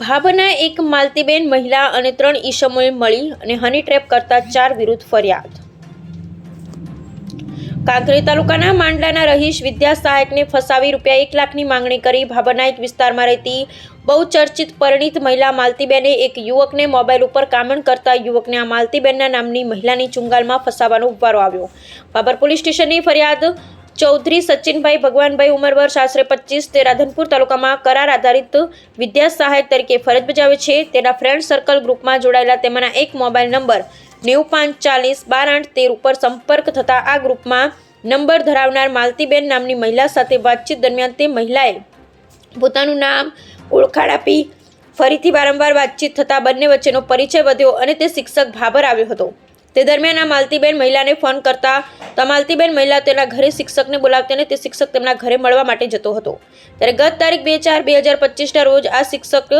ભાભરના એક માલતીબેન મહિલા અને 3 ઈસમોએ મળી અને હની ટ્રેપ કરતા 4 વિરુદ્ધ ફરિયાદ। કાંકરેજ તાલુકાના માંડલાના રહીશ વિદ્યા સહાયકને ફસાવી રૂપિયા 1 લાખની માંગણી કરી ભાભરના એક વિસ્તારમાં રહેતી બહુચર્ચિત પરિણીત મહિલા માલતીબેને એક યુવકને મોબાઈલ ઉપર કામણ કરતા યુવકને આ માલતીબેનના નામની મહિલાની ચુંગાલમાં ફસાવાનો વારો આવ્યો। ભાભર પોલીસ સ્ટેશનની ફરિયાદ ચૌધરી સચિનભાઈ ભગવાનભાઈ ઉંમર વર્ષ આશરે 25 તે રાધનપુર તાલુકામાં કરાર આધારિત વિદ્યા સહાયક તરીકે ફરજ બજાવે છે। તેના ફ્રેન્ડ સર્કલ ગ્રુપમાં જોડાયેલા તેમાંના એક મોબાઈલ નંબર 95401213 ઉપર સંપર્ક થતા આ ગ્રુપમાં નંબર ધરાવનાર માલતીબેન નામની મહિલા સાથે વાતચીત દરમિયાન તે મહિલાએ પોતાનું નામ ઓળખાણ આપી ફરીથી વારંવાર વાતચીત થતાં બંને વચ્ચેનો પરિચય વધ્યો અને તે શિક્ષક ભાભર આવ્યો હતો। તે દરમિયાન આ માલતીબેન મહિલાને ફોન કરતા તો માલતીબેન મહિલા તેના ઘરે શિક્ષકને બોલાવતી અને તે શિક્ષક તેમના ઘરે મળવા માટે જતો હતો। ત્યારે ગત તારીખ 2/4/2025ના રોજ આ શિક્ષક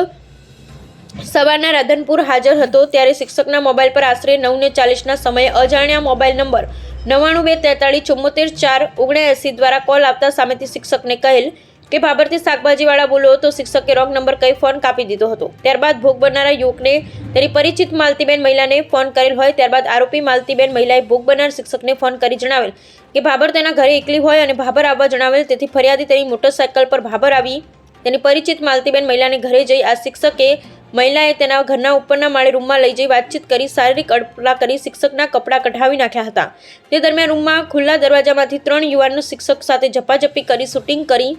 સવારના રાધનપુર હાજર હતો। ત્યારે શિક્ષકના મોબાઈલ પર આશરે 9:40ના સમયે અજાણ્યા મોબાઈલ નંબર 9223344779 દ્વારા કોલ આવતા સામેથી શિક્ષકને કહેલ કે ભાભરથી શાકભાજીવાળા બોલો તો શિક્ષકે રોંગ નંબર કહી ફોન કાપી દીધો હતો। ત્યારબાદ ભોગ બનનારા યુવકને તેની પરિચિત માલતીબેન મહિલાને ફોન કરેલ હોય। ત્યારબાદ આરોપી માલતીબેન મહિલાએ ભોગ બનનાર શિક્ષકને ફોન કરી જણાવેલ કે ભાભર તેના ઘરે એકલી હોય અને ભાભર આવવા જણાવેલ। તેથી ફરિયાદી તેની મોટરસાયકલ પર ભાભર આવી તેની પરિચિત માલતીબેન મહિલાને ઘરે જઈ આ શિક્ષકે મહિલાએ તેના ઘરના ઉપરના માળે રૂમમાં લઈ જઈ વાતચીત કરી શારીરિક અડપલા કરી શિક્ષકના કપડાં કઢાવી નાખ્યા હતા। તે દરમિયાન રૂમમાં ખુલ્લા દરવાજામાંથી 3 યુવાનો શિક્ષક સાથે ઝપાઝપી કરી શૂટિંગ કરી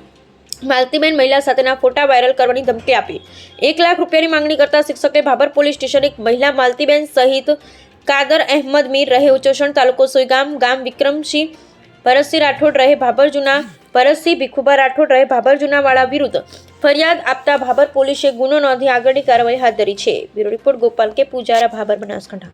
માલતીબેન મહિલા સાથેના ફોટા વાયરલ કરવાની ધમકી આપી 1 લાખ રૂપિયાની માંગણી કરતા શિક્ષકે ભાભર પોલીસ સ્ટેશન એક મહિલા માલતીબેન સહિત કાદર અહેમદ મીર રહે ઉચોસણ તાલુકો સોયગામ ગામ વિક્રમસિંહ ભરતસિંહ રાઠોડ રહે ભાભર જૂના ભરતસિંહ ભીખુભા રાઠોડ રહે ભાભર જૂનાવાળા વિરુદ્ધ ફરિયાદ આપતા ભાભર પોલીસે ગુનો નોંધી આગળની કાર્યવાહી હાથ ધરી છે। બ્યુરો રિપોર્ટ ગોપાલ કે પૂજારા, ભાભર, બનાસકાંઠા।